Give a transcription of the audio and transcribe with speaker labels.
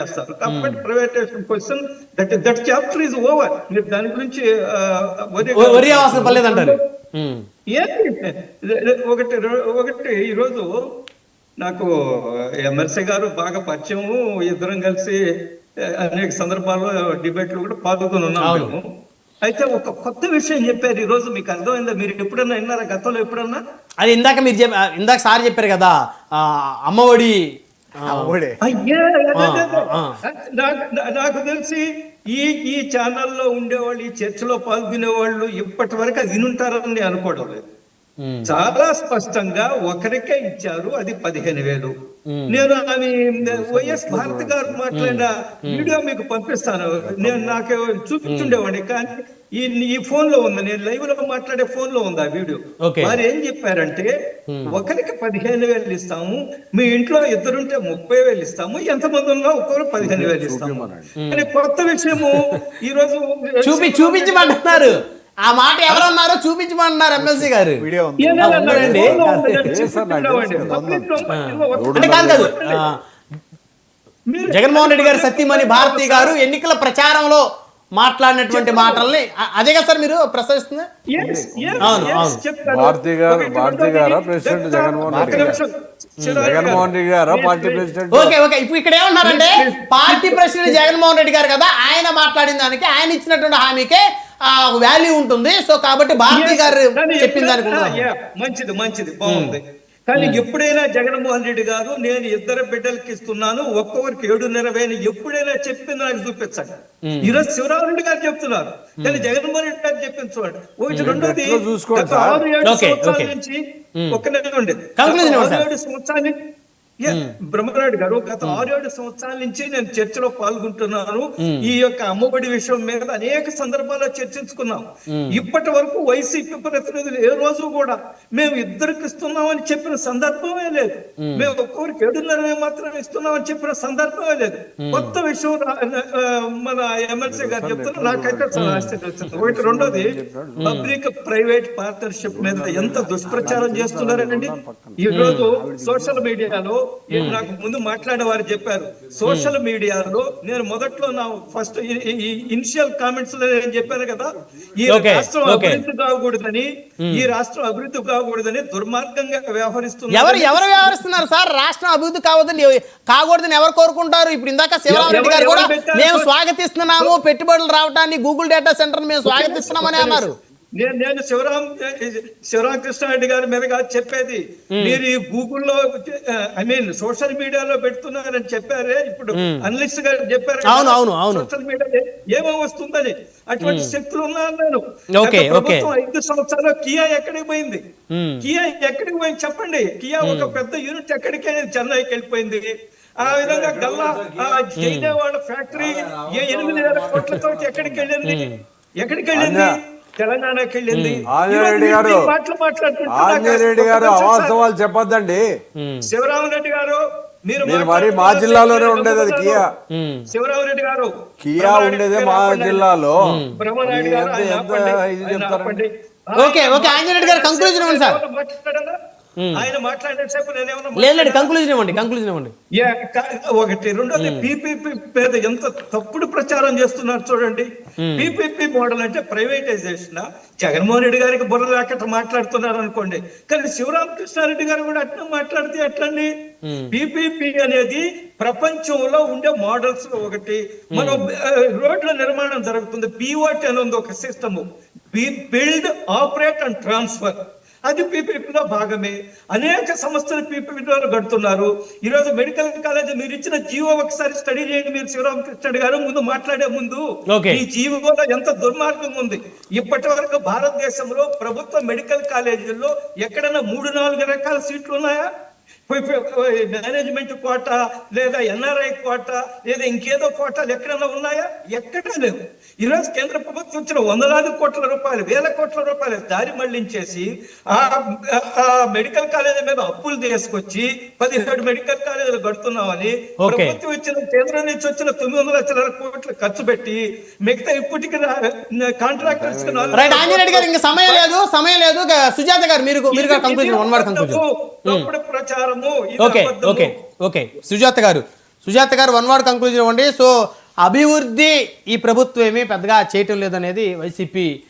Speaker 1: చేస్తారు. కాబట్టి privatisation question that chapter is over. మీరు దాని గురించి
Speaker 2: వరి అవసరం పర్లేదంటారు.
Speaker 1: ఒకటి ఈరోజు నాకు ఎమ్మెల్సీ గారు బాగా పరిచయము, ఇద్దరం కలిసి అనేక సందర్భాల్లో డిబేట్లు కూడా పాల్గొని ఉన్నాము. అయితే ఒక కొత్త విషయం చెప్పారు ఈ రోజు, మీకు అర్థమైందా? మీరు ఎప్పుడన్నా విన్నారా గతంలో ఎప్పుడన్నా?
Speaker 2: అది ఇందాక సార్ చెప్పారు కదా, అమ్మఒడి.
Speaker 1: నాకు తెలిసి ఈ ఛానల్లో ఉండేవాళ్ళు, ఈ చర్చలో పాల్గొనే వాళ్ళు ఇప్పటి వరకు అది వినుంటారని అనుకోవడం లేదు. చాలా స్పష్టంగా ఒకరికే ఇచ్చారు, అది 15,000. నేను ఆమె వైఎస్ భారతి గారు మాట్లాడిన వీడియో మీకు పంపిస్తాను. నాకు చూపించుండేవాడిని, కానీ ఈ ఫోన్ లో ఉంది, నేను లైవ్ లో మాట్లాడే ఫోన్ లో ఉంది ఆ వీడియో. వారు ఏం చెప్పారంటే, ఒకరికి 15,000 ఇస్తాము, మీ ఇంట్లో ఇద్దరుంటే 30,000 ఇస్తాము, ఎంతమంది ఉన్నా ఒక్కరు 15,000 ఇస్తాము అని కొత్త విషయము ఈ రోజు
Speaker 2: చూపించమంటున్నారు. ఆ మాట ఎవరన్నారో చూపించమంటున్నారు ఎమ్మెల్సీ గారు. కాదు జగన్మోహన్ రెడ్డి గారు సతీమణి భారతి గారు ఎన్నికల ప్రచారంలో మాట్లాడినటువంటి మాటల్ని అదే కదా సార్ మీరు ప్రస్తావిస్తుంది?
Speaker 3: భారతి గారా ప్రెసిడెంట్ జగన్మోహన్ రెడ్డి గారా పార్టీ ప్రెసిడెంట్?
Speaker 2: ఓకే ఇప్పుడు ఇక్కడ ఏమన్నారంటే, పార్టీ ప్రెసిడెంట్ జగన్మోహన్ రెడ్డి గారు కదా, ఆయన మాట్లాడిన దానికి, ఆయన ఇచ్చినటువంటి హామీకే వాల్యూ ఉంటుంది. సో కాబట్టి భారతి గారు చెప్పిన దానికి
Speaker 1: మంచిది బాగుంది. కానీ ఎప్పుడైనా జగన్మోహన్ రెడ్డి గారు నేను ఇద్దరు బిడ్డలకి ఇస్తున్నాను, ఒక్కొక్కరికి 7,500 ఎప్పుడైనా చెప్పి నాకు చూపించండి. ఈరోజు శివరామరెడ్డి గారు చెప్తున్నారు, కానీ జగన్మోహన్ రెడ్డి గారు చెప్పించుకోండి. ఒకటి రెండోది, 6-7 సంవత్సరాల నుంచి ఒక్కనే ఉండేది. 6-7 సంవత్సరాలు బ్రహ్మనాయుడు గారు, గత 6-7 సంవత్సరాల నుంచి నేను చర్చలో పాల్గొంటున్నాను. ఈ యొక్క అమ్మఒడి విషయం మీద అనేక సందర్భాల్లో చర్చించుకున్నాం. ఇప్పటి వరకు వైసీపీ ప్రతినిధులు ఏ రోజు కూడా మేము ఇద్దరికి ఇస్తున్నామని చెప్పిన సందర్భమే లేదు. మేము ఒక్కొక్కరికి 7,500 మాత్రం ఇస్తున్నామని చెప్పిన సందర్భమే లేదు. కొత్త విషయం మన ఎమ్మెల్సీ గారు చెప్తున్నారు, నాకైతే చాలా ఆశ్చర్యం వచ్చింది. ఒకటి రెండోది, పబ్లిక్ ప్రైవేట్ పార్ట్నర్షిప్ మీద ఎంత దుష్ప్రచారం చేస్తున్నారండి. ఈ రోజు సోషల్ మీడియాలో నాకు ముందు మాట్లాడే వారు చెప్పారు, సోషల్ మీడియాలో నేను మొదట్లో నా ఫస్ట్ ఇనిషియల్ కామెంట్స్ లో నేను చెప్పాను కదా, ఈ రాష్ట్రం అభివృద్ధి కాకూడదని దుర్మార్గంగా వ్యవహరిస్తున్నారు.
Speaker 2: ఎవరు వ్యవహరిస్తున్నారు సార్? రాష్ట్రం అభివృద్ధి కాకూడదని ఎవరు కోరుకుంటారు? ఇప్పుడు ఇందాక శివరామరెడ్డి గారు కూడా మేము స్వాగతిస్తున్నాము, పెట్టుబడులు రావటాన్ని, గూగుల్ డేటా సెంటర్ మేము స్వాగతిస్తున్నామని అన్నారు.
Speaker 1: నేను శివరామకృష్ణారెడ్డి గారి మీద కాదు చెప్పేది, మీరు ఈ గూగుల్లో సోషల్ మీడియాలో పెడుతున్నారని చెప్పారే, ఇప్పుడు అనలిస్ట్ గారు చెప్పారు సోషల్ మీడియా ఏమో వస్తుందని. అటువంటి శక్తులు ఉన్నాను. 5 సంవత్సరాల్లో కియా ఎక్కడికి పోయింది? చెప్పండి. కియా ఒక పెద్ద యూనిట్ ఎక్కడికి చెన్నైకి వెళ్ళిపోయింది. ఆ విధంగా గల్లా జైదేవాడ ఫ్యాక్టరీ 8,000 కోట్లతో ఎక్కడికి వెళ్ళింది? తెలంగాణకి వెళ్ళింది.
Speaker 3: ఆంజనేయుడు గారు అవాస్తవాలు చెప్పొద్దండి.
Speaker 1: శివరామరెడ్డి గారు మీరు
Speaker 3: మరి మా జిల్లాలోనే ఉండేది అది కియా.
Speaker 1: శివరామరెడ్డి గారు
Speaker 3: కియా ఉండేదే మా జిల్లాలో.
Speaker 1: బ్రహ్మనాయుడు గారు
Speaker 2: ఆంజనేయుడు గారు కంక్లూజన్ ఇవ్వండి సార్.
Speaker 1: ఆయన మాట్లాడేసేపు
Speaker 2: కంక్లూజన్ ఇవ్వండి.
Speaker 1: ఒకటి రెండోది, పీపీపీ పేద ఎంత తప్పుడు ప్రచారం చేస్తున్నారు చూడండి. పీపీపీ మోడల్ అంటే ప్రైవేటైజేషన్. జగన్మోహన్ రెడ్డి గారికి బుర్ర లేకట మాట్లాడుతున్నారు అనుకోండి, కానీ శివరామకృష్ణారెడ్డి గారు కూడా అట్లా మాట్లాడితే ఎట్లండి? పీపీపీ అనేది ప్రపంచంలో ఉండే మోడల్స్ లో ఒకటి. మనం రోడ్ల నిర్మాణం జరుగుతుంది, BOT అని ఉంది ఒక system, build, operate and transfer. అది పీపీపీలో భాగమే. అనేక సంస్థలు పీపీపీలో కడుతున్నారు. ఈరోజు మెడికల్ కాలేజ్ మీరు ఇచ్చిన జీవో ఒకసారి స్టడీ చేయండి. మీరు శివరామకృష్ణ గారు ముందు మాట్లాడే ముందు ఈ జీవోలో ఎంత దుర్మార్గం ఉంది. ఇప్పటి వరకు భారతదేశంలో ప్రభుత్వ మెడికల్ కాలేజీల్లో ఎక్కడైనా 3-4 రకాల సీట్లు ఉన్నాయా? మేనేజ్మెంట్ కోటా లేదా NRI కోటా లేదా ఇంకేదో కోటాలు ఎక్కడైనా ఉన్నాయా? ఎక్కడా లేవు. ఈరోజు కేంద్ర ప్రభుత్వం ఇచ్చిన 100,000 కోట్ల రూపాయలు, 1,000 కోట్ల రూపాయలు దారి మళ్లించేసి ఆ మెడికల్ కాలేజీ మీద అప్పులు తీసుకొచ్చి 17 మెడికల్ కాలేజీలు కడుతున్నామని ప్రభుత్వం ఇచ్చిన, కేంద్రం నుంచి వచ్చిన 900 లక్షల కోట్లు ఖర్చు పెట్టి మిగతా ఇప్పటికి కాంట్రాక్టర్స్
Speaker 2: సమయం లేదు. సుజాత గారు మీరు తప్పుడు ప్రచారం.
Speaker 1: ప్రచారము.
Speaker 2: సుజాత గారు సుజాత గారు వన్ వర్డ్ కంక్లూజన్ ఇవ్వండి. సో అభివృద్ధి ఈ ప్రభుత్వం ఏమీ పెద్దగా చేయటం లేదనేది వైసీపీ